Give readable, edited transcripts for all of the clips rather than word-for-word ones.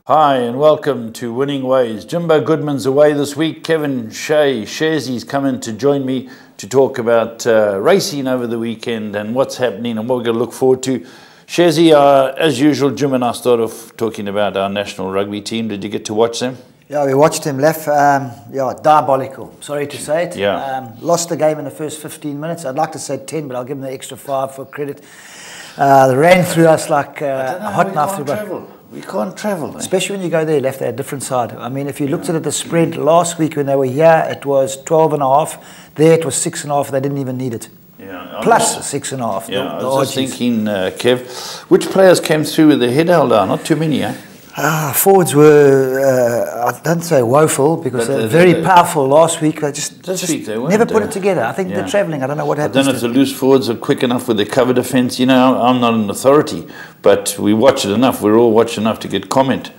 Hi and welcome to Winning Ways. Jimbo Goodman's away this week. Kevin Sharesy's coming to join me to talk about racing over the weekend and what's happening and what we're going to look forward to. Sharesy, as usual, Jim and I start off talking about our national rugby team. Did you get to watch them? Yeah, we watched him, Lef. Yeah, diabolical. Sorry to say it. Yeah. Lost the game in the first 15 minutes. I'd like to say 10, but I'll give them the extra 5 for credit. They ran through us like a hot knife through butter. We can't travel. Especially when you go there, Left, they're a different side. I mean, if you looked at the spread last week when they were here, it was 12.5. There it was 6.5. They didn't even need it. Yeah, Plus 6.5. Yeah, I was just thinking, Kev, which players came through with their head held down? Not too many, eh? Forwards were, I don't say woeful, because they're very powerful last week. They just never put it together. I think they're travelling. I don't know what happened. I don't know if the loose forwards are quick enough with their cover defence. You know, I'm not an authority, but we watch it enough. We're all watching enough to get comment.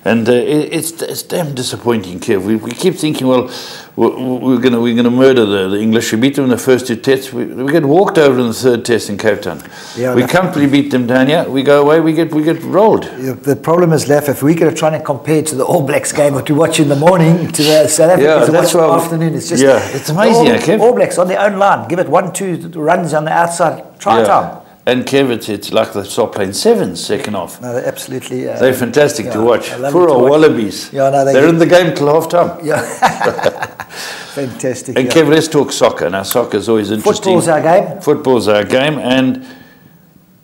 And it's damn disappointing, Kev. We keep thinking, well, we're gonna murder the English. We beat them in the first 2 tests. We get walked over in the 3rd test in Cape Town. Yeah, we comfortably beat them down here. We go away. We get rolled. Yeah, the problem is, Lef, if we could have tried to compare to the All Blacks game that we watch in the morning to the South Africa to watch in the afternoon, it's just it's amazing, Kev. All Blacks on their own line, give it 1-2 runs on the outside, try time. And Kev, it's like they start playing sevens second half. No, they're absolutely... they're fantastic to watch. For our Wallabies. Yeah, no, they're in the game till half time. Yeah. Fantastic. And Kev, let's talk soccer. Now, soccer is always interesting. Football's our game. Football's our game. And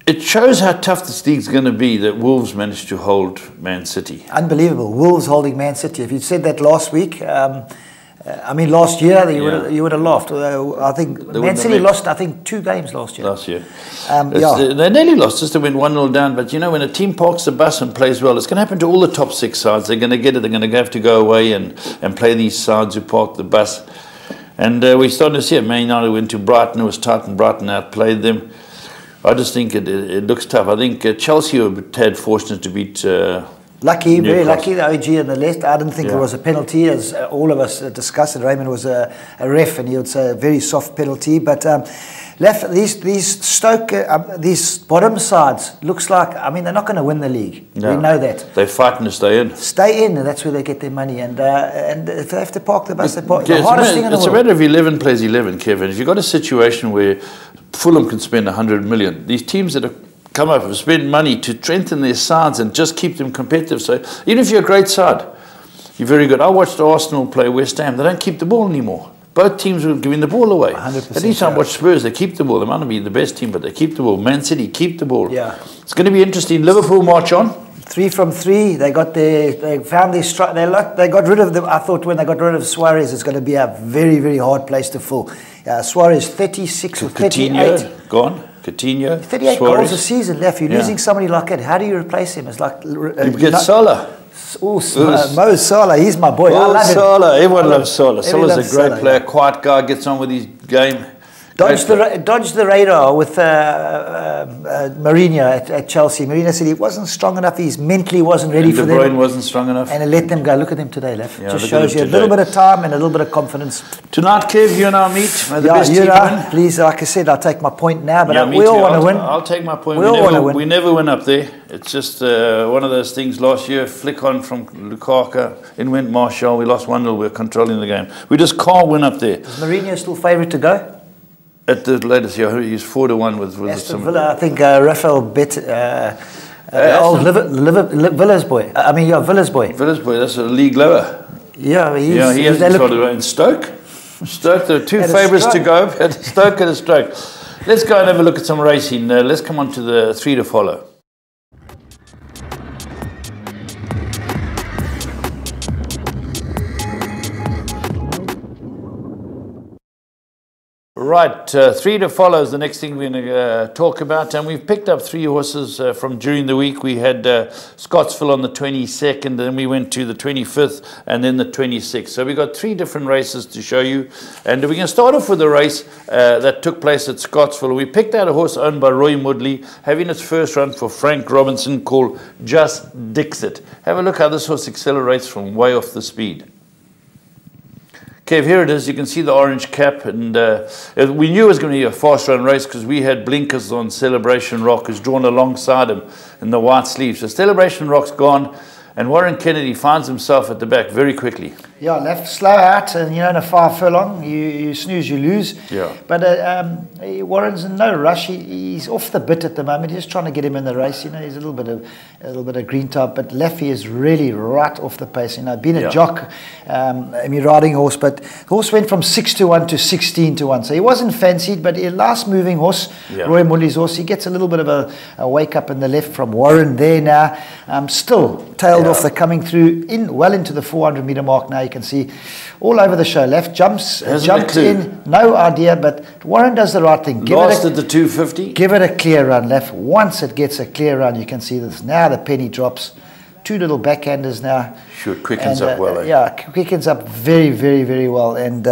it shows how tough this league's going to be that Wolves managed to hold Man City. Unbelievable. Wolves holding Man City. If you'd said that last week... I mean, last year you would have laughed. I think Man City lost, 2 games last year. They nearly lost, just they went 1-0 down. But you know, when a team parks the bus and plays well, it's going to happen to all the top 6 sides. They're going to get it. They're going to have to go away and play these sides who park the bus. And we're starting to see it. Man United went to Brighton. It was tight, and Brighton outplayed them. I just think it looks tough. I think Chelsea were a tad fortunate to beat. Lucky, very lucky, the OG on the left. I didn't think there was a penalty, as all of us discussed. Raymond was a ref, and he would say a very soft penalty. But these Stoke, these bottom sides, looks like, I mean, they're not going to win the league. No. We know that. They're fighting to stay in. Stay in, and that's where they get their money. And if they have to park the bus, they park. The hardest thing in the world. It's a matter of 11 plays 11, Kevin. If you've got a situation where Fulham can spend 100 million, these teams that have come up and spend money to strengthen their sides and just keep them competitive. So even if you're a great side, you're very good. I watched Arsenal play West Ham. They don't keep the ball anymore. Both teams are giving the ball away. 100%. At least I watch Spurs. They keep the ball. They might not be the best team, but they keep the ball. Man City keep the ball. Yeah, it's going to be interesting. Liverpool march on. 3 from 3. They found their strike. They got rid of them. I thought when they got rid of Suarez, it's going to be a very, very hard place to fill. Suarez 36 or 38. Gone. Coutinho, 38 goals a season left. You're losing somebody like that. How do you replace him? It's like you get Salah. Mo Salah, he's my boy. I love Salah. Everyone loves Salah. Salah's a great player, quiet guy, gets on with his game. Dodged the radar with Mourinho at Chelsea. Mourinho said he wasn't strong enough. He mentally wasn't ready for them. De Bruyne wasn't strong enough. And he let them go. Look at them today, Lef. Just shows you a little bit of time and a little bit of confidence. Tonight, Kev, you and I meet. May the best team win. Please, like I said, I'll take my point now, but we all want to win. I'll take my point. We never win up there. It's just one of those things. Last year, flick on from Lukaku, in went Martial. We lost 1-0. We're controlling the game. We just can't win up there. Is Mourinho still favourite to go? At the latest year, he's 4-1 with Aston Villa. I think Rafael old Villa's boy. Villa's boy. Villa's boy. That's a league lower. Yeah, he hasn't started in Stoke. Stoke, there are 2 favourites to go. Stoke and a Stoke. Let's go and have a look at some racing. Let's come on to the 3 to follow. Right, 3 to follow is the next thing we're going to talk about, and we've picked up 3 horses from during the week. We had Scottsville on the 22nd, then we went to the 25th, and then the 26th. So we've got 3 different races to show you, and we're going to start off with the race that took place at Scottsville. We picked out a horse owned by Roy Moodley, having its first run for Frank Robinson, called Just Dixit. Have a look how this horse accelerates from way off the speed. Kev, here it is. You can see the orange cap, and we knew it was going to be a fast run race because we had blinkers on Celebration Rock, who's drawn alongside him in the white sleeves. So Celebration Rock's gone. And Warren Kennedy finds himself at the back very quickly. Yeah, left slow out, and in a 5 furlong, you snooze, you lose. Yeah. But Warren's in no rush. He's off the bit at the moment. He's just trying to get him in the race. He's a little bit of green top, but Leffy is really right off the pace. Being a jock, riding horse, but the horse went from 6-1 to 16-1. So he wasn't fancied, but a last moving horse, Roy Mully's horse. He gets a little bit of a wake up in the left from Warren there now. Still tailed off. They're coming through well into the 400-meter mark now. You can see all over the show. Left jumped in, no idea, but Warren does the right thing. Lost at the 250. Give it a clear run, Left. Once it gets a clear run, you can see this. Now the penny drops. 2 little backhanders now. Sure, quickens up well. Yeah, quickens up very, very, very well. And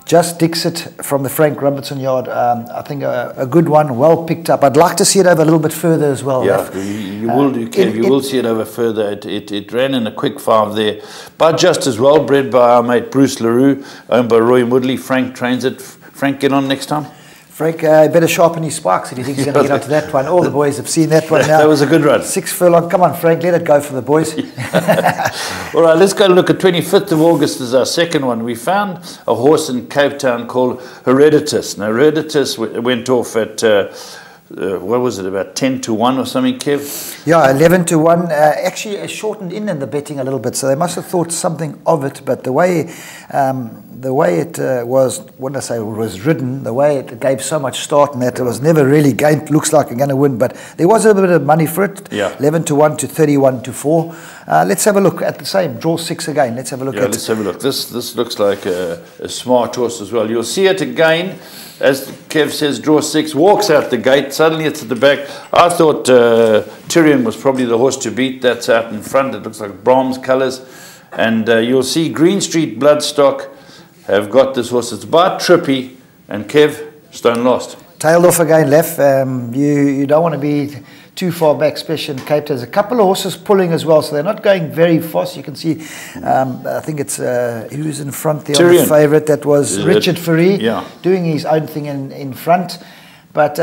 just Dixit from the Frank Robertson yard. I think a good one, well picked up. I'd like to see it over a little bit further as well. Yeah, you will see it over further. It ran in a quick 5 there. But just as well, bred by our mate Bruce LaRue, owned by Roy Woodley. Frank trains it. Frank, get on next time. Frank better sharpen his sparks if he thinks he's going to get onto that one. All the boys have seen that one now. That was a good run. 6 furlong. Come on, Frank, let it go for the boys. All right, let's go look at 25th of August as our second one. We found a horse in Cape Town called Hereditas. Now, Hereditas went off at... what was it, about 10-1 or something, Kev? Yeah, 11-1. Actually, shortened in the betting a little bit, so they must have thought something of it. But the way it was, when I say was ridden, the way it gave so much start and that it was never really gained. Looks like I'm going to win, but there was a bit of money for it. Yeah. 11-1 to 31-4. Let's have a look at the same draw 6 again. Let's have a look. Yeah, let's have a look. This looks like a smart horse as well. You'll see it again. As Kev says, draw 6, walks out the gate, suddenly it's at the back. I thought Tyrion was probably the horse to beat. That's out in front. It looks like Brahms colours. And you'll see Green Street Bloodstock have got this horse. It's about Trippy, and Kev, Stone Lost. Tailed off again, Left. You don't want to be too far back, especially in Cape. There's a couple of horses pulling as well, so they're not going very fast. You can see, I think it's who's in front there, the favourite. That was Richard Ferry, doing his own thing in front. But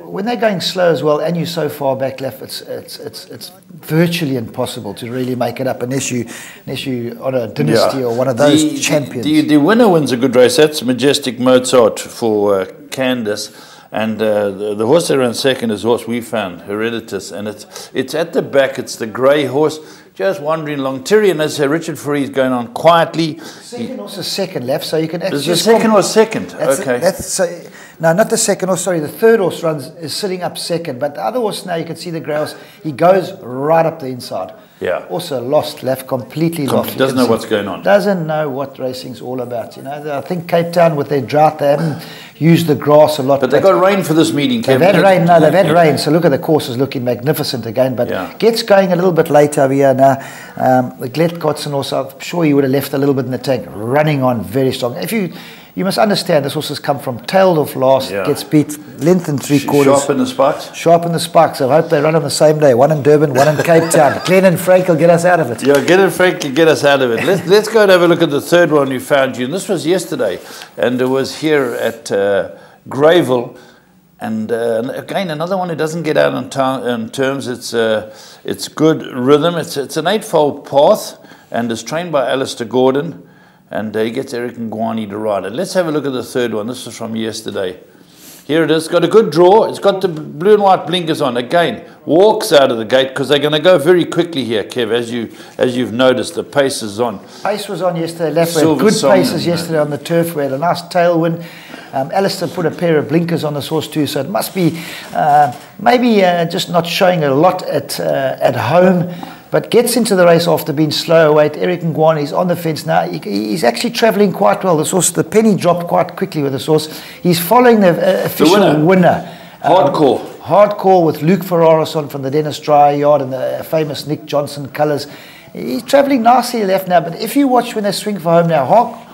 when they're going slow as well, and you're so far back, Left, it's virtually impossible to really make it up unless you on a Dynasty or one of those champions. The winner wins a good race. That's Majestic Mozart for Candace. And the horse that ran second is the horse we found, Hereditas, and it's at the back. It's the grey horse, just wandering along. Tyrion, as Richard Ferry is going on quietly. Second horse is second, Left, so you can actually... Is the second horse second? Okay. No, not the second horse, sorry. The third horse is sitting up second, but the other horse now, you can see the grey horse, he goes right up the inside. Yeah. Also lost, Left, completely lost. Doesn't know what's going on. Doesn't know what racing's all about. I think Cape Town with their drought, they haven't used the grass a lot. But they got rain for this meeting, Kevin. They've had rain. No, they've had rain. So look at the courses looking magnificent again. But gets going a little bit late over here now. The Glet Godson also, I'm sure he would have left a little bit in the tank, running on very strong. You must understand, this horse has come from tailed off last, gets beat length and 3/4. Sharp in the spikes? Sharp in the spikes. I hope they run on the same day. One in Durban, one in Cape Town. Glenn and Frank will get us out of it. Yeah, Glenn and Frank can get us out of it. Let's go and have a look at the third one we found you. And this was yesterday. And it was here at Greyville. And again, another one who doesn't get out on terms. It's good rhythm. It's an 8-fold path and is trained by Alistair Gordon. And he gets Eric Ngwani to ride it. Let's have a look at the third one. This is from yesterday. Here it is. Got a good draw. It's got the blue and white blinkers on. Again, walks out of the gate because they're going to go very quickly here, Kev. As you've noticed, the pace is on. Pace was on yesterday. Left. We had good paces yesterday on the turf. We had a nice tailwind. Alistair put a pair of blinkers on this horse too, so it must be maybe just not showing a lot at home. But gets into the race after being slow away. Eric Ngwani is on the fence now. He's actually travelling quite well. This horse, the penny dropped quite quickly with this horse. He's following the official winner. Hardcore with Luke Ferraris on from the Dennis Dry Yard and the famous Nick Johnson colours. He's travelling nicely Left now. But if you watch when they swing for home now,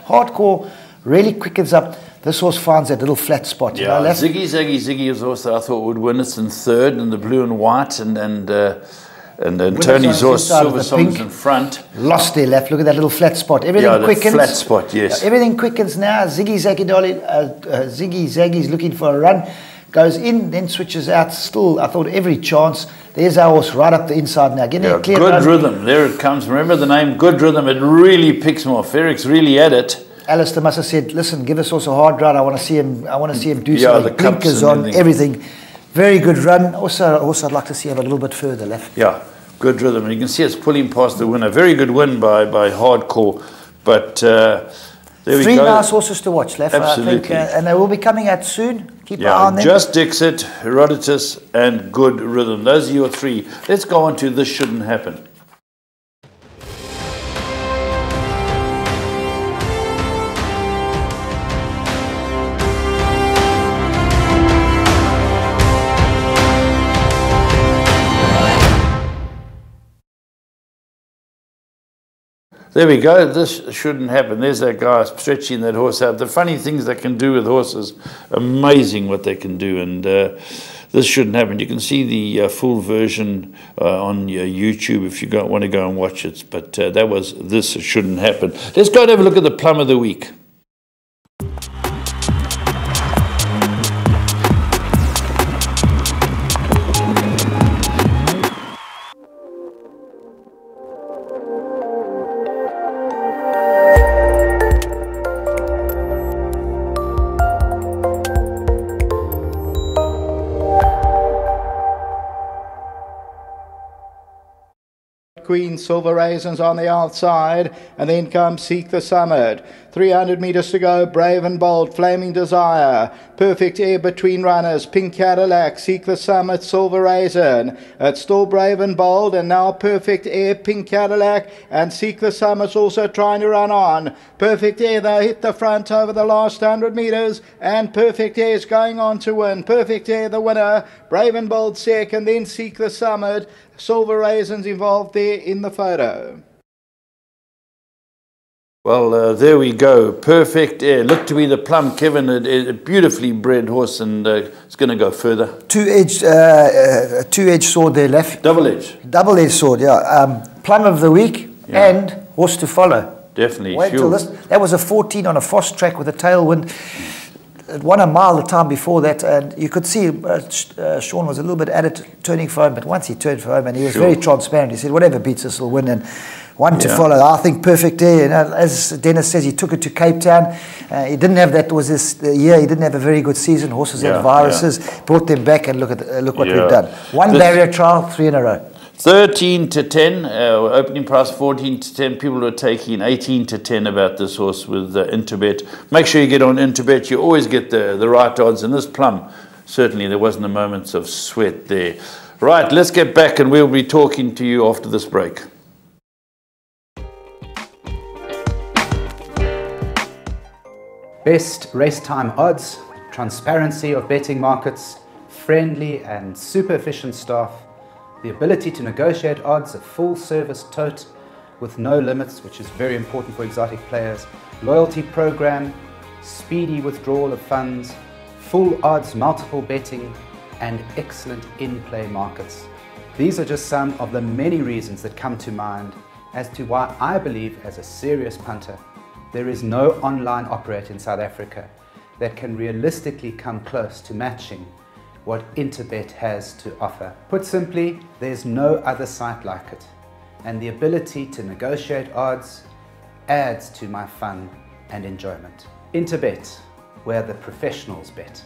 Hardcore really quickens up. This horse finds that little flat spot. Yeah, Ziggy is a horse that I thought would win it in third in the blue and white and then Tony's horse, Silver Songs in front. Lost there, Left. Look at that little flat spot. Everything quickens. Flat spot, yes. Everything quickens now. Ziggy Zaggy's looking for a run. Goes in, then switches out. Still, I thought every chance. There's our horse right up the inside now. Getting a clear Good Rhythm. There it comes. Remember the name, Good Rhythm. It really picks him off. Eric's really at it. Alistair must have said, listen, give us also a hard run. I want to see him do something. The blinkers on, everything. Very good run. Also, I'd like to see him a little bit further left. Yeah, Good Rhythm. And you can see it's pulling past the winner. Very good win by Hardcore. But there we go. 3 nice horses to watch, Lef. Absolutely. I think, and they will be coming out soon. Keep an eye on them. Just Dixit, Herodotus, and Good Rhythm. Those are your 3. Let's go on to This Shouldn't Happen. There we go. This shouldn't happen. There's that guy stretching that horse out. The funny things they can do with horses, amazing what they can do. And this shouldn't happen. You can see the full version on YouTube if you want to go and watch it. But that was This Shouldn't Happen. Let's go and have a look at the plum of the week. Queen, Silver Raisins on the outside, and then comes Seek the Summit. 300 metres to go, Brave and Bold, Flaming Desire, Perfect Air between runners, Pink Cadillac, Seek the Summit, Silver Raisin. It's still Brave and Bold, and now Perfect Air, Pink Cadillac, and Seek the Summit's also trying to run on. Perfect Air, they hit the front over the last 100 metres, and Perfect Air is going on to win. Perfect Air the winner, Brave and Bold second, then Seek the Summit. Silver Raisins involved there in the photo. Well, there we go. Perfect Air. Looked to be the plum, Kevin. A beautifully bred horse, and it's going to go further. Two-edged sword there, Lef. Double-edged. Double-edged sword, yeah. Plum of the week and horse to follow. Definitely. Wait till this. That was a 14 on a fast track with a tailwind. It won a mile the time before that, and you could see Sean was a little bit at it, turning for him, but once he turned for him, and he was very transparent. He said, whatever beats us will win, and one to follow. I think Perfect Air, as Dennis says, he took it to Cape Town. He didn't have that, was this year, he didn't have a very good season. Horses had viruses, brought them back, and look what we've done. One barrier trial, 3 in a row. 13 to 10, opening price 14 to 10. People were taking 18 to 10 about this horse with Interbet. Make sure you get on Interbet. You always get the right odds. And this plum, certainly there wasn't a moment of sweat there. Right, let's get back and we'll be talking to you after this break. Best race time odds, transparency of betting markets, friendly and super efficient staff, the ability to negotiate odds, a full service tote with no limits, which is very important for exotic players, loyalty program, speedy withdrawal of funds, full odds, multiple betting, and excellent in-play markets. These are just some of the many reasons that come to mind as to why I believe, as a serious punter, there is no online operator in South Africa that can realistically come close to matching what Interbet has to offer. Put simply, there's no other site like it, and the ability to negotiate odds adds to my fun and enjoyment. Interbet, where the professionals bet.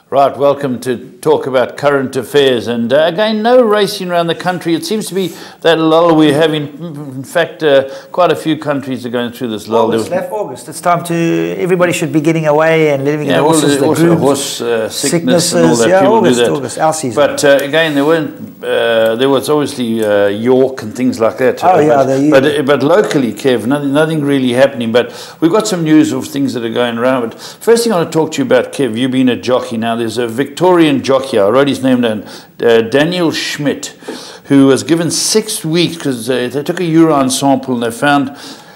Right, welcome to talk about current affairs. And again, no racing around the country. It seems to be that lull we're having. In fact, quite a few countries are going through this lull. August. It's time to, everybody should be getting away and living in the horses. Also horse sickness and all that. Yeah, People do that. August, our season. But again, there was obviously York and things like that. Oh, yeah. But locally, Kev, nothing really happening. But we've got some news of things that are going around. But first thing I want to talk to you about, Kev, you've been a jockey now. There's a Victorian jockey, I wrote his name down, Daniel Schmidt, who was given 6 weeks because they took a urine sample and they found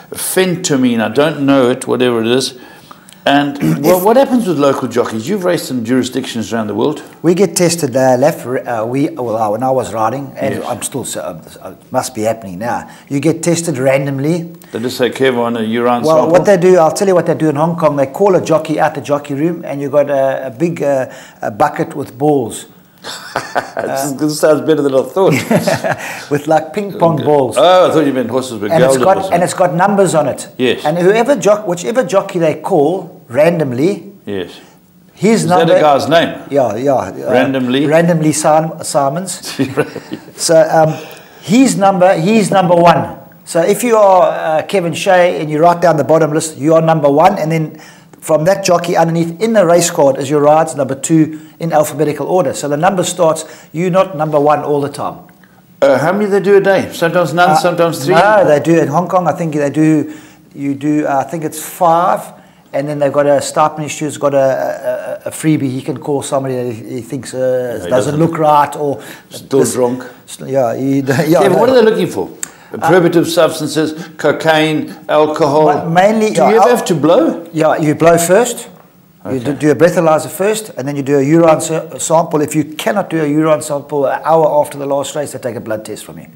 phentermine. I don't know it, whatever it is. And what happens with local jockeys? You've raced in jurisdictions around the world. We get tested when I was riding, and yes. I'm still, it must be happening now. You get tested randomly. They just say, Kev, on a urine sample? Well, what they do, I'll tell you what they do in Hong Kong. They call a jockey out the jockey room, and you've got a big a bucket with balls. This sounds better than I thought. With like ping pong balls. Oh, I thought you meant horses with gold. And it's got numbers on it. Yes. And whichever jockey they call randomly. Yes. His number. Is that a guy's name? Yeah. Randomly. Simons. So he's number one. So if you are Kevin Shea and you write down the bottom list, you are number one, and then from that jockey underneath in the race card is your rides number 2 in alphabetical order. So the number starts, you're not number 1 all the time. How many do they do a day? Sometimes none, sometimes 3? No, they do. In Hong Kong, I think I think it's 5, and then they've got a Starpenish who's got a freebie. He can call somebody that he thinks doesn't look right or... Still drunk. Yeah. What are they looking for? Prohibitive substances, cocaine, alcohol. Mainly, do you ever have to blow? Yeah, you blow first. Okay. You do a breathalyzer first, and then you do a urine sample. If you cannot do a urine sample an hour after the last race, they take a blood test from you.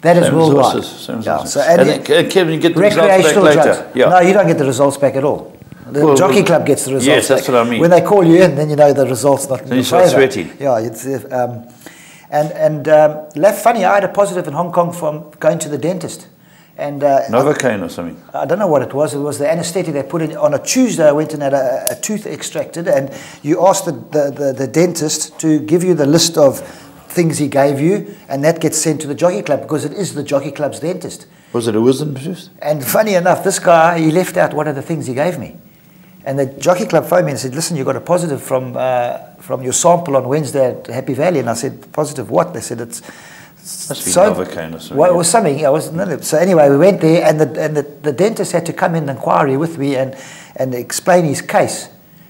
That is worldwide. So, and then, Kevin, you get the results back later. Yeah. No, you don't get the results back at all. The jockey club gets the results yes, back. that's what I mean. When they call you in, then you know the results not in your favour. Then you start sweating. Yeah, it's funny, I had a positive in Hong Kong from going to the dentist. And Novocaine or something? I don't know what it was. It was the anaesthetic they put in. On a Tuesday, I went and had a tooth extracted, and you asked the dentist to give you the list of things he gave you, and that gets sent to the jockey club because it is the jockey club's dentist. Was it a wisdom tooth? And funny enough, this guy, he left out one of the things he gave me. And the jockey club phoned me and said, listen, you got a positive from your sample on Wednesday at Happy Valley. And I said, positive what? They said, it's... Must be Novocaine or something. Well, it was something. So anyway, we went there, and the dentist had to come in inquiry with me and explain his case,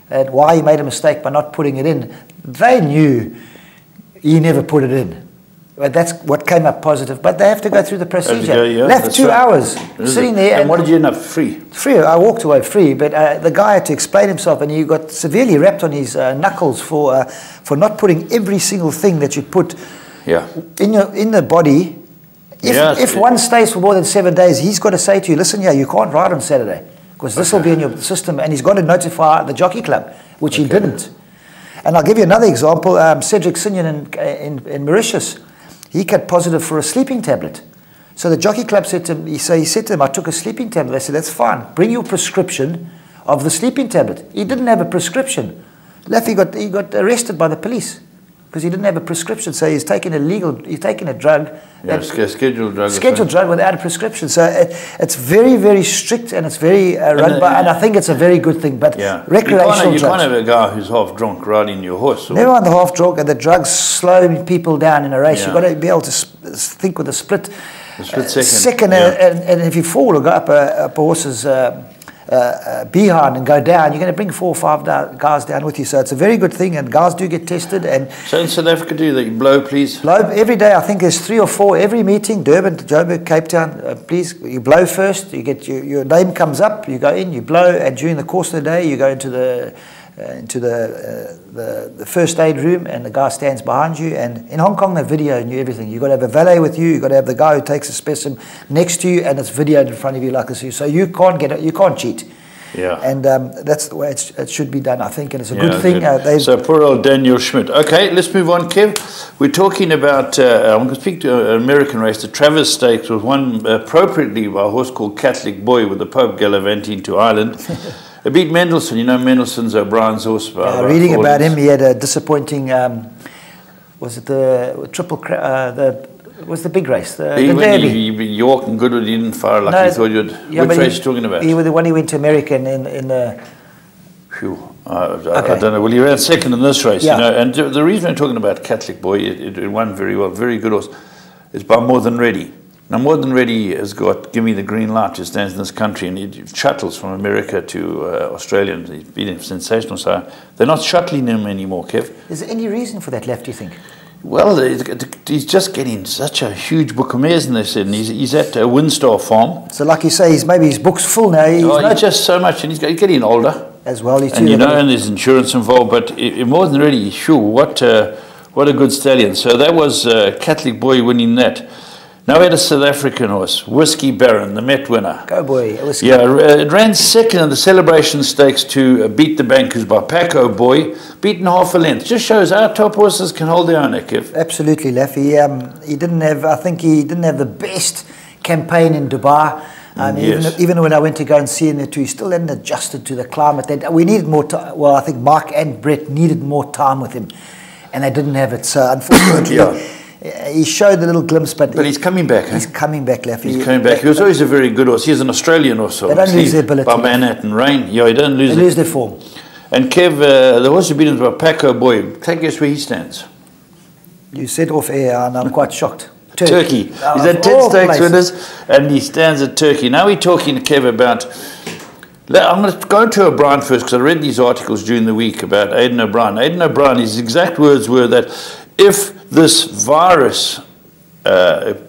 why he made a mistake by not putting it in. They knew he never put it in. But that's what came up positive. But they have to go through the procedure. Left 2 hours sitting there. And what did you end up free? Free. I walked away free. But the guy had to explain himself, and he got severely rapped on his knuckles for not putting every single thing that you put in the body. If one stays for more than 7 days, he's got to say to you, listen, you can't ride on Saturday because this will be in your system. And he's got to notify the jockey club, which he didn't. And I'll give you another example. Cedric Signon in Mauritius. He got positive for a sleeping tablet. So the jockey club said to him, he said to him, I took a sleeping tablet. They said, that's fine. Bring your prescription of the sleeping tablet. He didn't have a prescription. He got arrested by the police because he didn't have a prescription. So he's taking a drug. Scheduled drug. Scheduled drug without a prescription. So it's very, very strict, and it's very run by, and I think it's a very good thing. But recreational drugs. You can't have a guy who's half drunk riding your horse. Never mind the half drunk, and the drugs slow people down in a race. You've got to be able to think with a split second. And if you fall or go up a horse's behind and go down, you're going to bring 4 or 5 guys down with you. So it's a very good thing, and guys do get tested. And so in South Africa, do they blow, please? Blow every day. I think there's 3 or 4 every meeting. Durban, Joburg, Cape Town. Please, you blow first. You get your name comes up. You go in, you blow, and during the course of the day, you go into the first aid room, and the guy stands behind you. And in Hong Kong, they video you everything. You've got to have a valet with you. You've got to have the guy who takes a specimen next to you, and it's videoed in front of you like this. So you can't get it. You can't cheat. Yeah. And that's the way it should be done, I think, and it's a good thing. So poor old Daniel Schmidt. Okay, let's move on, Kev. We're talking about, I'm going to speak to an American race. The Travers Stakes was won appropriately by a horse called Catholic Boy with the Pope gallivanting to Ireland. It beat Mendelssohn. You know Mendelssohn's O'Brien's horse. Reading about him, he had a disappointing. Was it the triple? Was the big race? The Derby. York and Goodwood. He didn't fire like he thought you'd. Which race are you talking about? He was the one he went to America in the. Phew. I don't know. Well, he ran second in this race, you know. And the reason I'm talking about Catholic Boy, it won very well, very good horse, is by More Than Ready. Now, More Than Ready has got Give Me the Green Light, who stands in this country, and he shuttles from America to Australia, and he's been sensational. So they're not shuttling him anymore, Kev. Is there any reason for that left, do you think? Well, he's just getting such a huge book of mares, and they said, and he's at a Windstar farm. So, like you say, maybe his book's full now. He's just so much, and he's getting older as well. And you know, and there's insurance involved. But More Than Ready, sure, what a good stallion. So that was Catholic Boy winning that. Now we had a South African horse, Whiskey Baron, the Met winner. Go boy, Whiskey. Yeah, it ran second in the Celebration Stakes to Beat the Bankers by Paco Boy, beaten half a length. Just shows our top horses can hold their own, Kev. Absolutely, Leff. He didn't have. I think he didn't have the best campaign in Dubai. Even when I went to go and see him there too, he still hadn't adjusted to the climate. We needed more time. Well, I think Mark and Brett needed more time with him, and they didn't have it. So unfortunately. He showed a little glimpse, but he's coming back. He's coming back, Leff. He's coming back. He was always a very good horse. He's an Australian horse. They don't lose their ability. By Manhattan Rain. Yeah, he doesn't lose. They lose their form. And Kev, the horse who beat him by Paco Boy. Take a guess where he stands. You said off air, and I'm quite shocked. Turkey. He's had 10 stakes winners, and he stands at Turkey. Now we're talking to Kev about. I'm going to go into O'Brien first, because I read these articles during the week about Aidan O'Brien. Aidan O'Brien, his exact words were that if this virus carries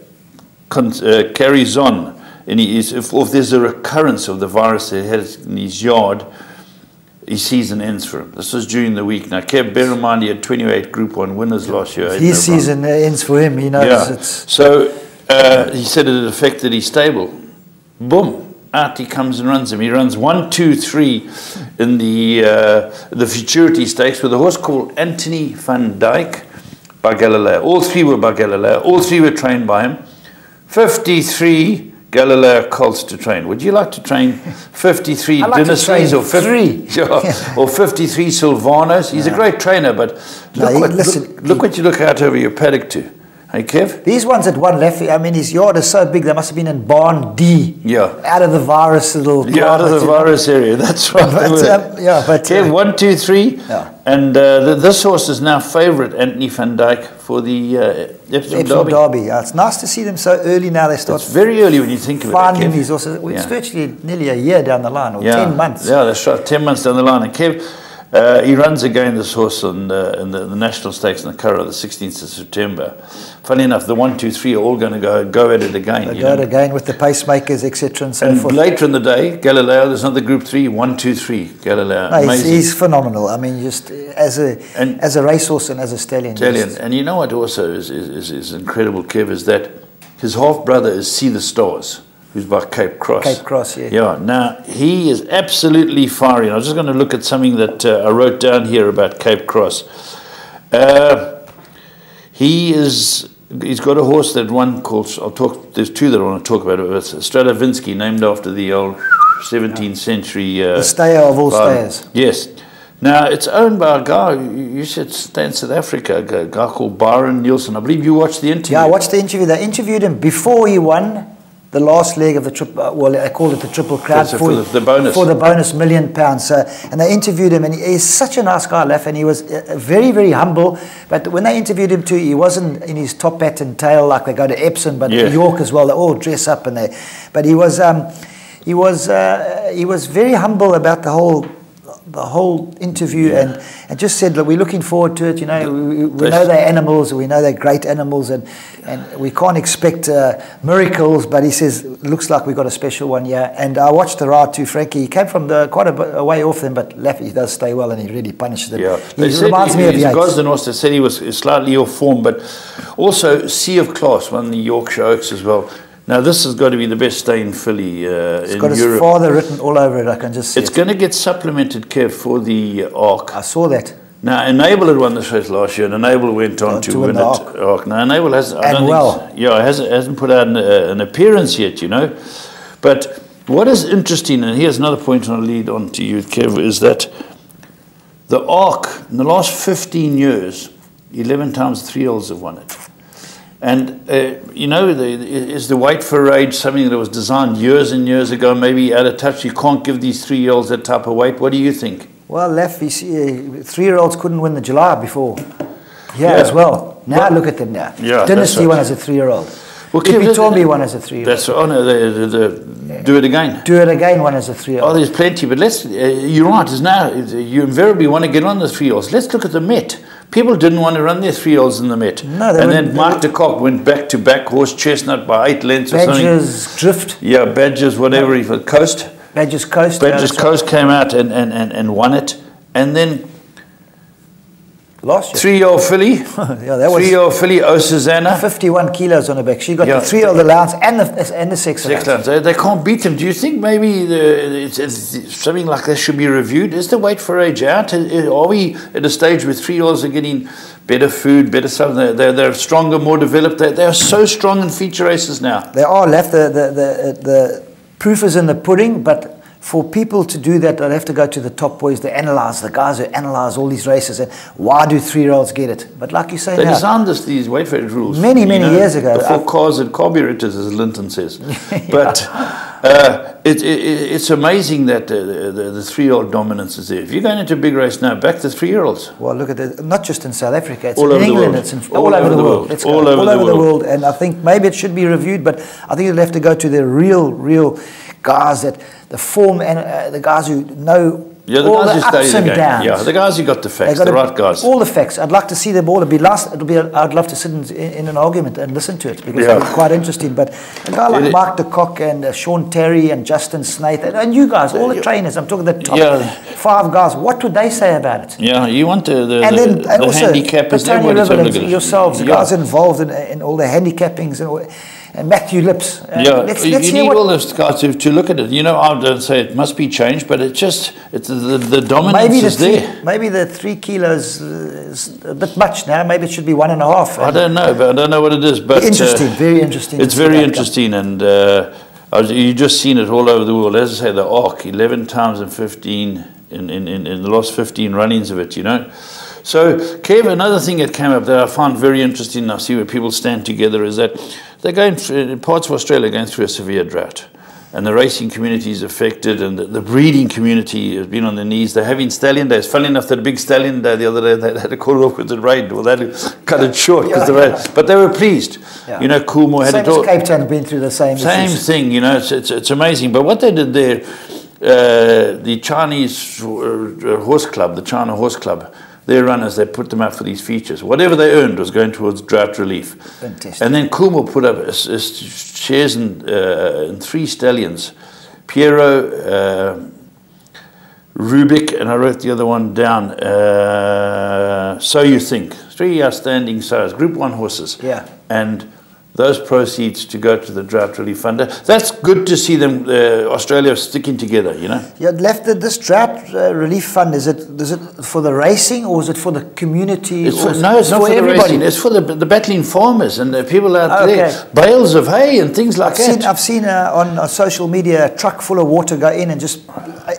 on, and if there's a recurrence of the virus that he has in his yard, his season ends for him. This was during the week. Now, Kev, bear in mind he had 28 Group 1 winners last year. His season ends for him, he knows. Yeah. So he said it affected his stable. Boom. Out he comes and runs him. He runs 1, 2, 3 in the Futurity Stakes with a horse called Anthony van Dyke by Galileo. All three were by Galileo. All three were trained by him. 53 Galileo colts to train. Would you like to train 53 Dynasties or 53 or 53 Silvanos? He's a great trainer, but look what you look out over your paddock to. Hey, Kev? These ones at one left, I mean, his yard is so big, they must have been in barn D. Yeah. Out of the virus little... Yeah, out of the virus area, that's right. But Kev, 1, 2, 3. Yeah. And this horse is now favourite, Anthony van Dyke, for the Epsom Derby. Yeah, it's nice to see them so early now. They start... It's very early when you think of it. Finding these horses. It's virtually nearly a year down the line, or 10 months. Yeah, that's right, 10 months down the line. And Kev... he runs again, this horse, in the National Stakes in the Curragh, the 16th of September. Funny enough, the 1, 2, 3 are all going to go at it again. They go at it again with the pacemakers, etc. and so forth. Later in the day, Galileo, there's another Group 3, 1, 2, 3, Galileo. No, he's phenomenal. I mean, just as a racehorse and as a stallion. And you know what also is incredible, Kev, is that his half-brother is See the Stars, who's by Cape Cross. Cape Cross, yeah. Yeah, now he is absolutely fiery. I was just going to look at something that I wrote down here about Cape Cross. He's got a horse that one called, there's two that I want to talk about. It's Stravinsky, named after the old 17th century. The stayer of all stayers. Yes. Now, it's owned by a guy, you should stay in South Africa, a guy called Byron Nielsen. I believe you watched the interview. Yeah, I watched the interview. They interviewed him before he won the last leg of the triple, well, I call it the Triple Crown. For the bonus. For the bonus £1 million. And they interviewed him, and he's such a nice guy, Leff, and he was very, very humble. But when they interviewed him too, he wasn't in his top hat and tail like they go to Epsom, but York as well. They all dress up, but he was very humble about the whole interview, and just said, look, we're looking forward to it. You know, we know they're animals, we know they're great animals, and we can't expect miracles. But he says, looks like we've got a special one here. And I watched the ride too, Frankie. He came from quite a way off them, but Laffy does stay well, and he really punishes them. Yeah, he reminds me of Yates. Gosden also said he was slightly off form, but also Sea of Class won the Yorkshire Oaks as well. Now, this has got to be the best staying filly in Europe. It's got his father written all over it, I can just see It's going to get supplemented, Kev, for the Arc. I saw that. Now, Enable had won this race last year, and Enable went on to win the Arc. Now, Enable hasn't put out an appearance yet, you know. But What is interesting, and here's another point I'll lead on to you, Kev, is that the ARC, in the last 15 years, 11 times 3-year-olds have won it. And, you know, is the weight for age something that was designed years and years ago, maybe out of touch? You can't give these 3-year-olds that type of weight. What do you think? Well, Lef, you see, 3-year-olds couldn't win the July before. Yeah, as well. Now look at them now. Yeah, Dynasty won as a 3-year-old. Well, Tombi won as a 3-year-old. That's oh no, do it again. Do it again won as a 3-year-old. Oh, there's plenty, but let's. You're right. Is now you invariably want to get on the 3-year-olds. Let's look at the Met. People didn't want to run their 3-year-olds in the Met. No, and then Mark de Kock went back to back horse chestnut by 8 lengths or something. Badgers Drift. Yeah, Badgers, whatever. No. Coast. Badgers Coast. Badgers Coast came out and won it, and then. Last year. 3-year-old filly. Yeah, that was 3-year-old filly, Oh Susanna. 51 kilos on her back. She got the 3-year-old allowance and the sex allowance. They can't beat them. Do you think maybe it's something like that should be reviewed? Is the weight for age out? Are we at a stage where 3-year-olds are getting better food, better stuff? They're stronger, more developed. They are so strong in feature races now. They are left. The proof is in the pudding, but for people to do that, they'll have to go to the top boys, the guys who analyze all these races, and why do 3-year-olds get it? But like you say, they designed these weight for age rules many years ago. Before cars and carburetors, as Linton says. But it's amazing that the 3-year-old dominance is there. If you're going into a big race now, back to 3-year-olds. Well, look at it. Not just in South Africa, it's all in England, it's all over the world. It's all over the world. And I think maybe it should be reviewed, but I think it'll have to go to the real guys that the form and the guys who know all the ups and downs. Yeah, the guys who got the facts, the right guys. All the facts. I'd like to see them all. I'd love to sit in an argument and listen to it because it's quite interesting. But a guy like Mark de Kock and Sean Terry and Justin Snaith and you guys, all the trainers, I'm talking the top 5 guys, what would they say about it? Yeah, you want the handicappers. Tony River, yourselves, the guys involved in all the handicappings and Matthew Lips. Let's you need all those guys to look at it. You know, I don't say it must be changed, but it's the dominance is there. Maybe the 3 kilos is a bit much now. Maybe it should be 1.5. I don't know, but I don't know what it is. But interesting, very interesting. It's very interesting, and you've just seen it all over the world. As I say, the ARC, 11 times in 15 in the last 15 runnings of it. You know. So, Kev, another thing that came up that I found very interesting, and I see where people stand together, is that they're going through, in parts of Australia, going through a severe drought. And the racing community is affected, and the breeding community has been on their knees. They're having stallion days. Funny enough, that big stallion day the other day, they had to call it off because it rained. Well, they cut it short because the rain. But they were pleased. Yeah. You know, Coolmore had it all. Cape Town have been through the same issues. Thing, you know, it's amazing. But what they did there, the Chinese horse club, the China Horse Club, their runners, they put them up for these features. Whatever they earned was going towards drought relief. Fantastic. And then Coolmore put up shares in 3 stallions. Piero, Rubik, and I wrote the other one down. So You Think. 3 outstanding sires, Group 1 horses. Yeah. And those proceeds to go to the drought relief fund. That's good to see them, Australia, sticking together, you know. Yeah, this drought relief fund, is it for the racing or is it for the community? It's not for everybody. It's for the battling farmers and the people out there. Bales of hay and things like that. I've seen on social media a truck full of water go in and just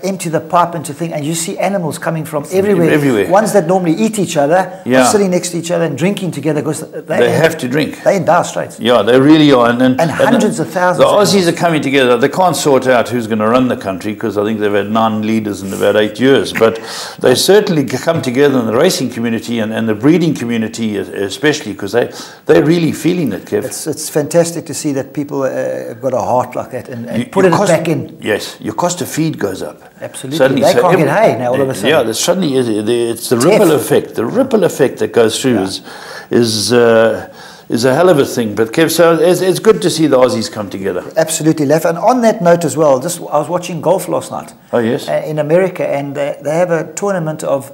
empty the pipe into thing, and you see animals coming from everywhere. Ones that normally eat each other are sitting next to each other and drinking together because they have to drink. They're in dire straits. Yeah, they really are. And hundreds of thousands. The Aussies are coming together. They can't sort out who's going to run the country because I think they've had 9 leaders in about 8 years. But they certainly come together in the racing community and the breeding community especially because they're really feeling it, Kev. It's fantastic to see that people have got a heart like that and put it back in. Yes, your cost of feed goes up. Absolutely. Suddenly, they can't get hay now all of a sudden. Yeah, suddenly it's the ripple effect. The ripple effect that goes through is a hell of a thing. But Kev, so it's good to see the Aussies come together. Absolutely, Lef. And on that note as well, I was watching golf last night. Oh, yes. In America, and they have a tournament of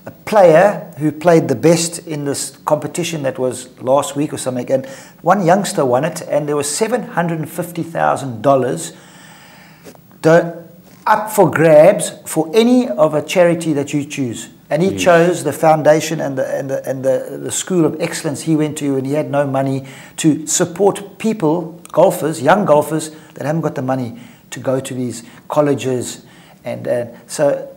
a player who played the best in this competition that was last week or something. And one youngster won it, and there was $750,000 up for grabs for any of a charity that you choose. And he chose the foundation and the school of excellence he went to, and he had no money to support people, golfers, young golfers that haven't got the money to go to these colleges, and so.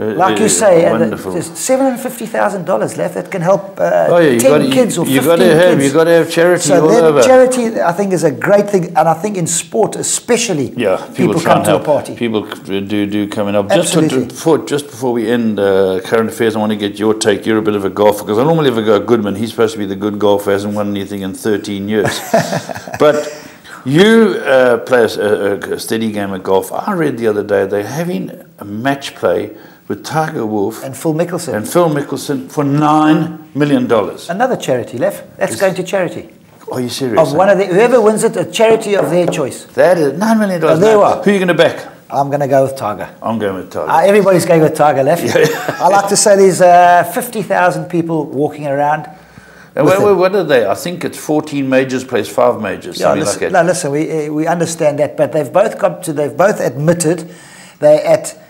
Like you say, there's $750,000 left that can help 10 kids or 15 kids. You've got to have charity so all over. Charity, I think, is a great thing, and I think in sport especially, people come to a party. People do come in. Absolutely. Just before we end current affairs, I want to get your take. You're a bit of a golfer, because I normally have a go Goodman. He's supposed to be the good golfer, hasn't won anything in 13 years. But you play a steady game of golf. I read the other day they're having a match play with Tiger Woods and Phil Mickelson for $9 million. Another charity, Lef. That's going to charity. Are you serious? Of one of whoever wins it, a charity of their choice. That is $9 million. There you are. Who are you going to back? I'm going to go with Tiger. I'm going with Tiger. Everybody's going with Tiger, Lef. I like to say there's 50,000 people walking around. What are they? I think it's 14 majors plays 5 majors. Yeah, listen, no, listen. We understand that, but they've both admitted they're at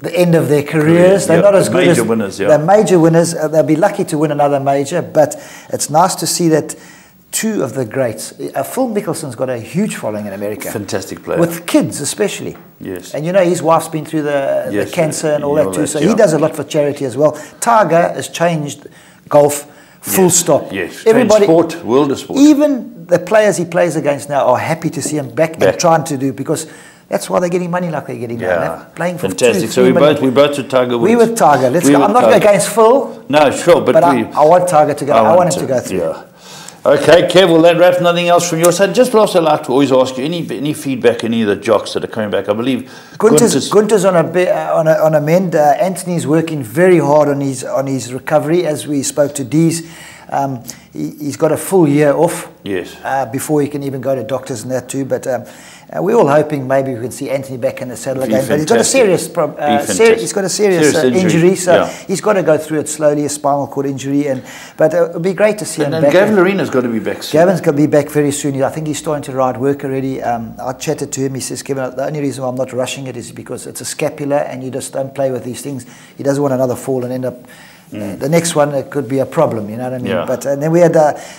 the end of their careers. They're not as good as winners. They're major winners. They'll be lucky to win another major, but it's nice to see that two of the greats. Phil Mickelson's got a huge following in America. Fantastic player. With kids especially. Yes. And you know, his wife's been through the cancer and all that too, so he does a lot for charity as well. Tiger has changed golf, full stop. Yes, everybody, sport, world of sport. Even the players he plays against now are happy to see him back. And trying to do, because that's why they're getting money like they're getting now. They're playing for fantastic. So we both with Tiger Woods. We with Tiger. Let's go. I'm not against Phil. No, sure, but I want Tiger to go. I want him to go through. Yeah. Okay, Kev, will that wrap? Nothing else from your side? Just also like to always ask you any feedback, any of the jocks that are coming back. I believe Gunter's on a mend. Anthony's working very hard on his recovery. As we spoke to Dees, he's got a full year off. Yes. Before he can even go to doctors and that too. But we're all hoping maybe we can see Anthony back in the saddle again. But he's got a serious injury, so he's got to go through it slowly, a spinal cord injury. But it would be great to see him back. And Gavin Lorena's got to be back soon. Gavin's going to be back very soon. I think he's starting to ride work already. I chatted to him. He says, Kevin, the only reason why I'm not rushing it is because it's a scapula and you just don't play with these things. He doesn't want another fall and end up... the next one, it could be a problem, you know what I mean? Yeah. But and then we had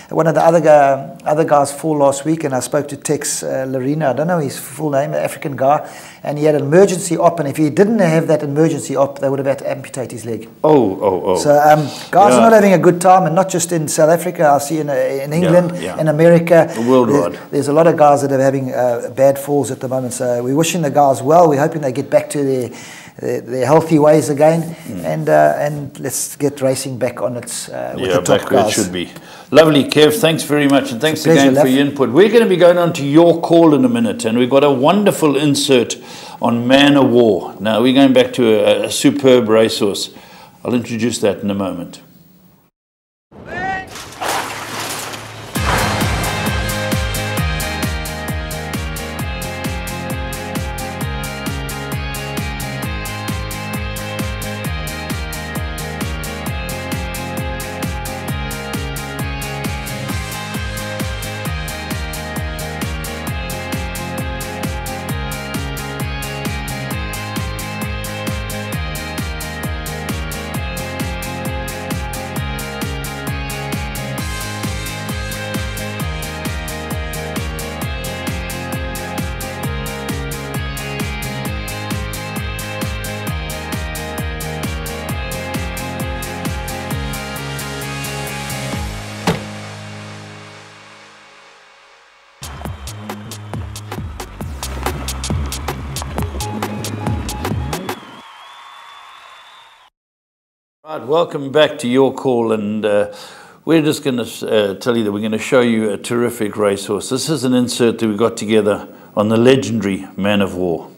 one of the other guys fall last week, and I spoke to Tex Lorena, I don't know his full name, an African guy, and he had an emergency op, and if he didn't have that emergency op, they would have had to amputate his leg. Oh. So guys are not having a good time, and not just in South Africa, I see in England, in America. Worldwide. There's a lot of guys that are having bad falls at the moment, so we're wishing the guys well. We're hoping they get back to their healthy ways again, and let's get racing back on its with the top guys. It should be. Lovely, Kev. Thanks very much, and thanks again for your input. We're going to be going on to your call in a minute, and we've got a wonderful insert on Man of War. Now, we're going back to a superb racehorse. I'll introduce that in a moment. Right, welcome back to your call, and we're just going to tell you that we're going to show you a terrific racehorse. This is an insert that we got together on the legendary Man of War.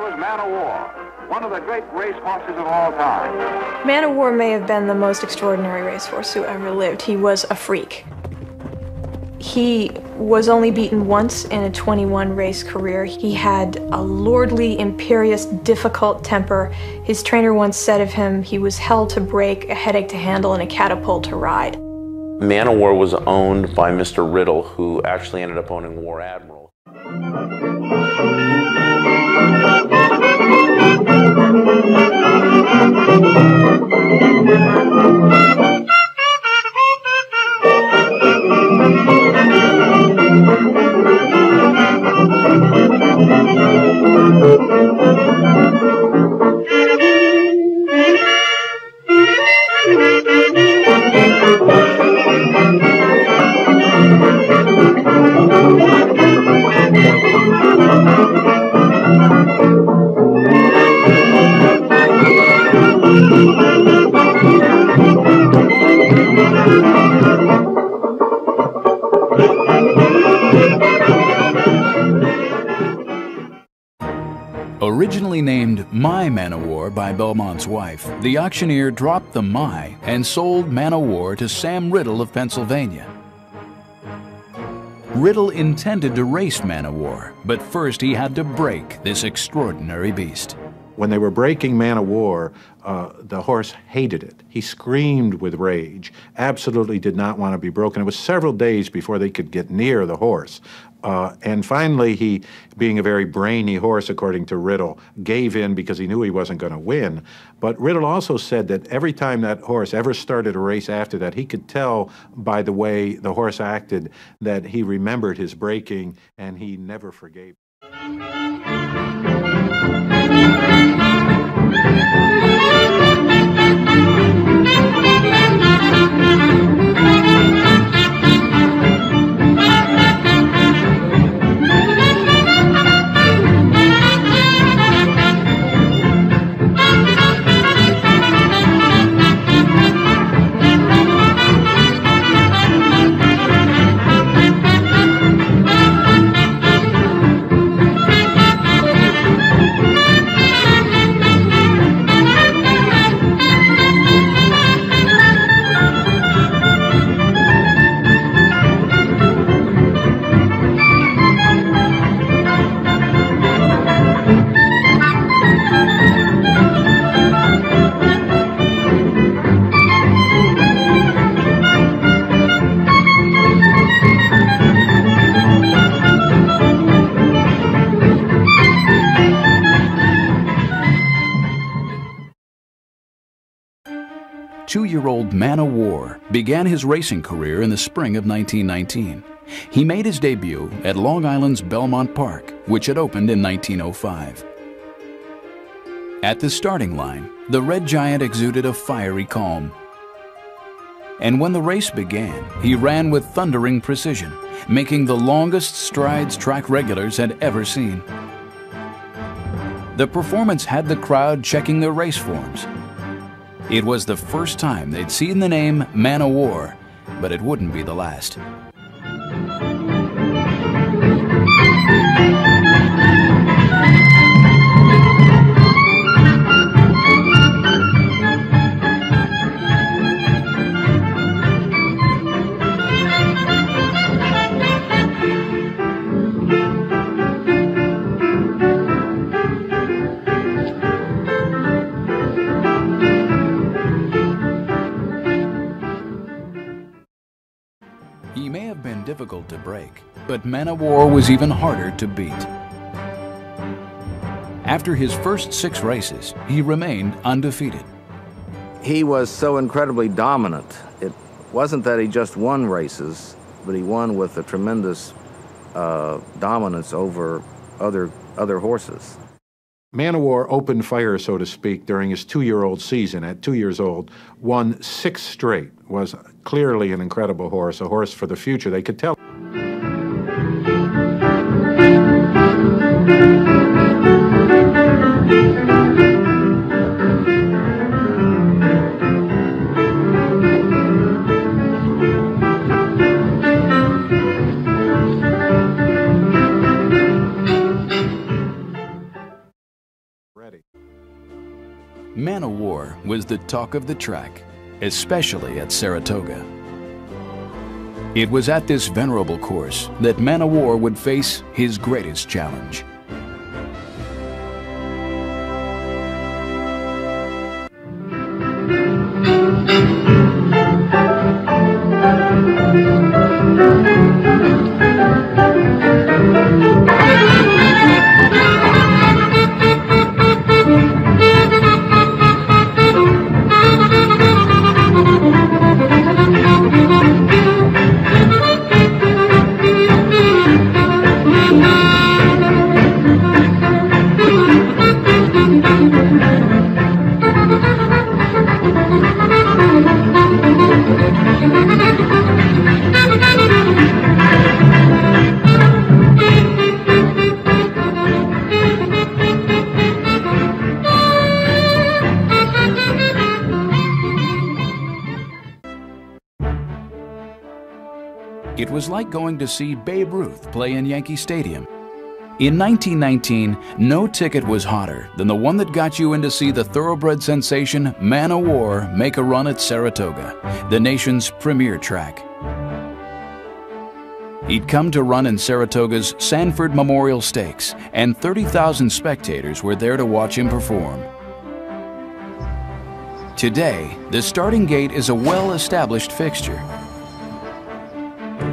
was Man o' War, one of the great race horses of all time. Man o' War may have been the most extraordinary racehorse who ever lived. He was a freak. He was only beaten once in a 21 race career. He had a lordly, imperious, difficult temper. His trainer once said of him, he was hell to break, a headache to handle, and a catapult to ride. Man o' War was owned by Mr. Riddle, who actually ended up owning War Admiral. Originally named My Man o' War by Belmont's wife, the auctioneer dropped the My and sold Man o' War to Sam Riddle of Pennsylvania. Riddle intended to race Man o' War, but first he had to break this extraordinary beast. When they were breaking Man o' War, the horse hated it. He screamed with rage, absolutely did not want to be broken. It was several days before they could get near the horse. And finally, he, being a very brainy horse, according to Riddle, gave in because he knew he wasn't going to win. But Riddle also said that every time that horse ever started a race after that, he could tell by the way the horse acted that he remembered his breaking and he never forgave. Two-year-old Man o' War began his racing career in the spring of 1919. He made his debut at Long Island's Belmont Park, which had opened in 1905. At the starting line, the Red Giant exuded a fiery calm. And when the race began, he ran with thundering precision, making the longest strides track regulars had ever seen. The performance had the crowd checking their race forms. It was the first time they'd seen the name Man o' War, but it wouldn't be the last. He may have been difficult to break, but Man o' War was even harder to beat. After his first 6 races, he remained undefeated. He was so incredibly dominant. It wasn't that he just won races, but he won with a tremendous dominance over other horses. Man o' War opened fire, so to speak, during his 2-year-old season. At 2 years old, won 6 straight, was clearly an incredible horse, a horse for the future. They could tell. ready. Man o' War was the talk of the track, especially at Saratoga. It was at this venerable course that Man o' War would face his greatest challenge. It was like going to see Babe Ruth play in Yankee Stadium. In 1919, no ticket was hotter than the one that got you in to see the thoroughbred sensation Man o' War make a run at Saratoga, the nation's premier track. He'd come to run in Saratoga's Sanford Memorial Stakes, and 30,000 spectators were there to watch him perform. Today, the starting gate is a well-established fixture.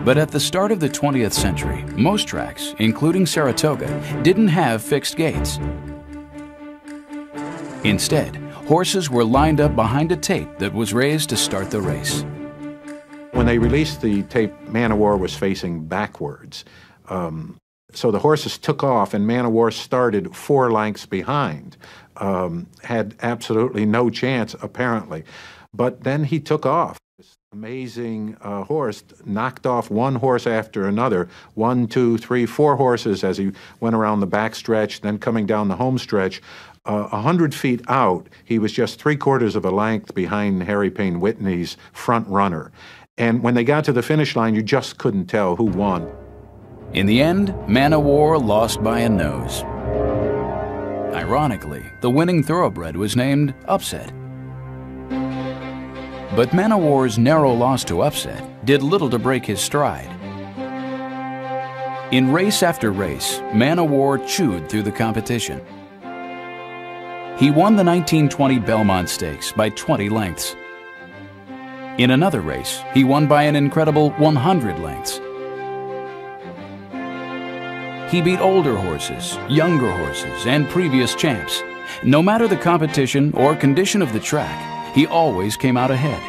But at the start of the 20th century, most tracks, including Saratoga, didn't have fixed gates. Instead, horses were lined up behind a tape that was raised to start the race. When they released the tape, Man o' War was facing backwards. So the horses took off, and Man o' War started 4 lengths behind. Had absolutely no chance, apparently. But then he took off. This amazing horse knocked off one horse after another, 1, 2, 3, 4 horses as he went around the back stretch, then coming down the home stretch. 100 feet out, he was just 3/4 of a length behind Harry Payne Whitney's front runner. And when they got to the finish line, you just couldn't tell who won. In the end, Man o' War lost by a nose. Ironically, the winning thoroughbred was named Upset. But Man o' War's narrow loss to Upset did little to break his stride. In race after race, Man o' War chewed through the competition. He won the 1920 Belmont Stakes by 20 lengths. In another race, he won by an incredible 100 lengths. He beat older horses, younger horses, and previous champs. No matter the competition or condition of the track, he always came out ahead.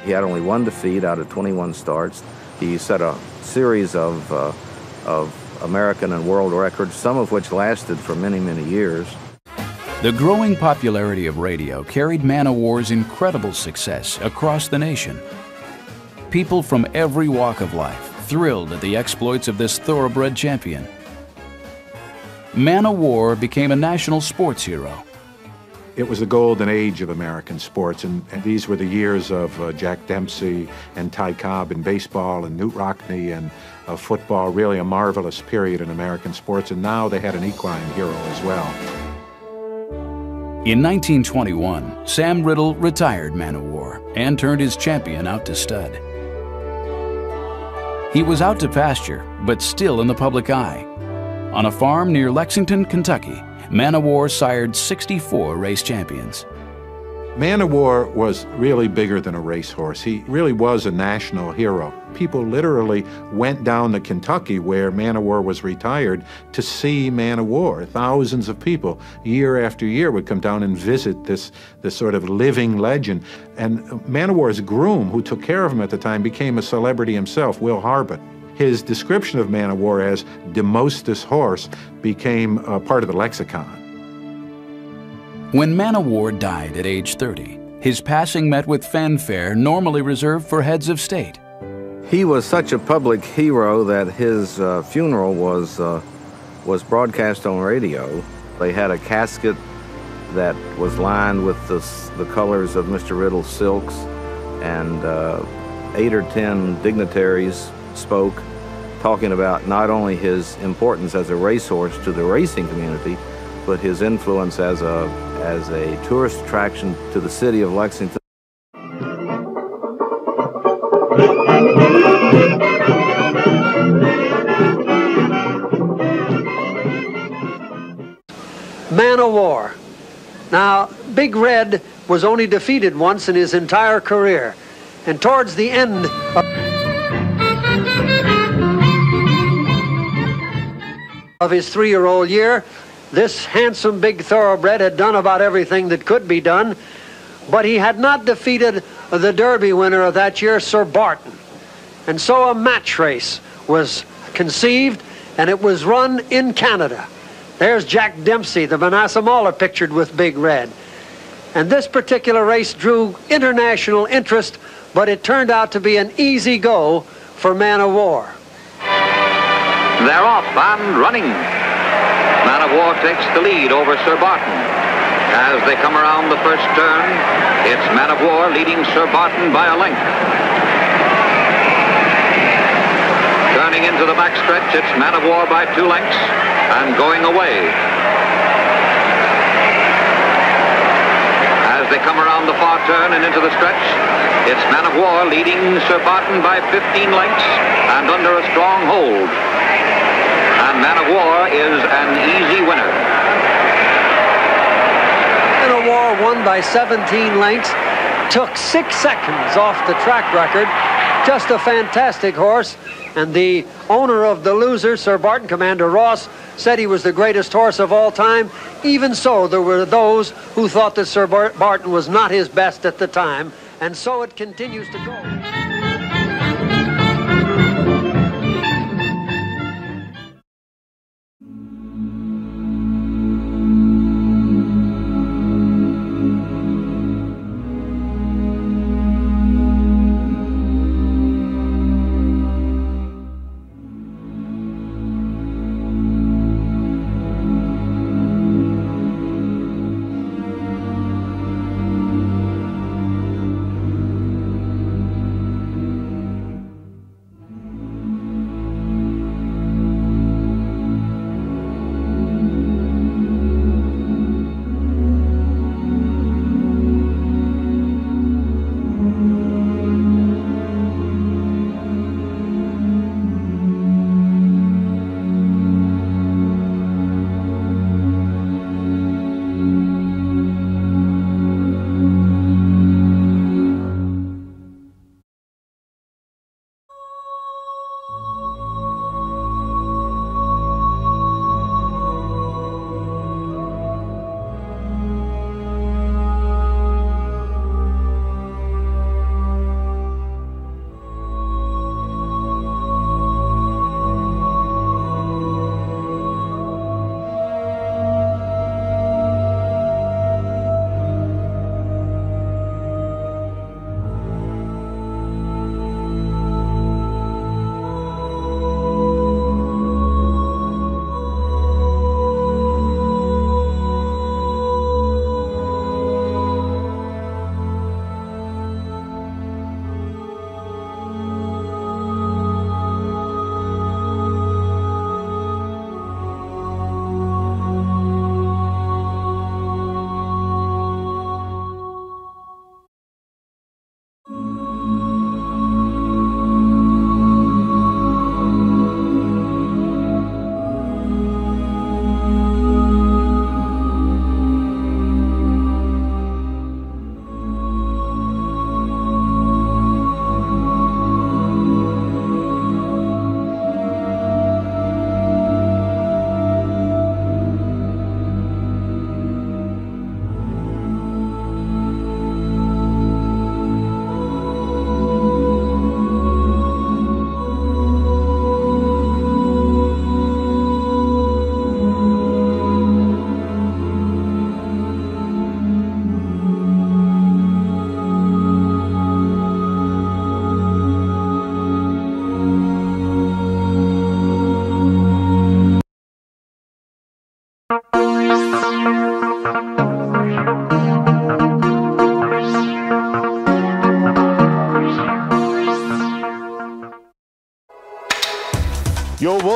He had only 1 defeat out of 21 starts. He set a series of American and world records, some of which lasted for many, many years. The growing popularity of radio carried Man o' War's incredible success across the nation. People from every walk of life thrilled at the exploits of this thoroughbred champion. Man o' War became a national sports hero. It was the golden age of American sports, and these were the years of Jack Dempsey and Ty Cobb in baseball and Knute Rockne and football, really a marvelous period in American sports, and now they had an equine hero as well. In 1921, Sam Riddle retired Man o' War and turned his champion out to stud. He was out to pasture, but still in the public eye. On a farm near Lexington, Kentucky, Man o' War sired 64 race champions. Man o' War was really bigger than a racehorse. He really was a national hero. People literally went down to Kentucky, where Man o' War was retired, to see Man o' War. Thousands of people, year after year, would come down and visit this sort of living legend. And Man o' War's groom, who took care of him at the time, became a celebrity himself, Will Harbut. His description of Man o' War as the mostest horse became part of the lexicon. When Man o' War died at age 30, his passing met with fanfare normally reserved for heads of state. He was such a public hero that his funeral was broadcast on radio. They had a casket that was lined with the colors of Mr. Riddle's silks, and 8 or 10 dignitaries spoke, talking about not only his importance as a racehorse to the racing community, but his influence as a tourist attraction to the city of Lexington. Man o' War. Now, Big Red was only defeated once in his entire career, and towards the end of his 3-year-old year, this handsome big thoroughbred had done about everything that could be done, but he had not defeated the Derby winner of that year, Sir Barton. And so a match race was conceived, and it was run in Canada. There's Jack Dempsey, the Manasseh Mauler, pictured with Big Red. And this particular race drew international interest, but it turned out to be an easy go for Man o' War. They're off and running. Man o' War takes the lead over Sir Barton. As they come around the first turn, it's Man o' War leading Sir Barton by a length. Turning into the backstretch, it's Man o' War by 2 lengths and going away. As they come around the far turn and into the stretch, it's Man o' War leading Sir Barton by 15 lengths and under a strong hold. And Man o' War is an easy winner. Man o' War won by 17 lengths, took 6 seconds off the track record. Just a fantastic horse. And the owner of the loser, Sir Barton, Commander Ross, said he was the greatest horse of all time. Even so, there were those who thought that Sir Barton was not his best at the time. And so it continues to go.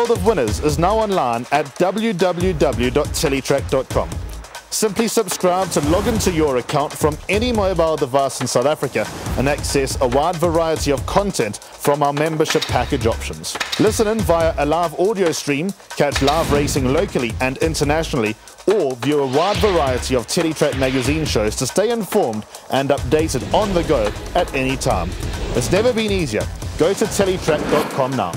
world of winners is now online at www.teletrack.com. Simply subscribe to log into your account from any mobile device in South Africa and access a wide variety of content from our membership package options. Listen in via a live audio stream, catch live racing locally and internationally, or view a wide variety of Teletrack magazine shows to stay informed and updated on the go at any time. It's never been easier. Go to teletrack.com now.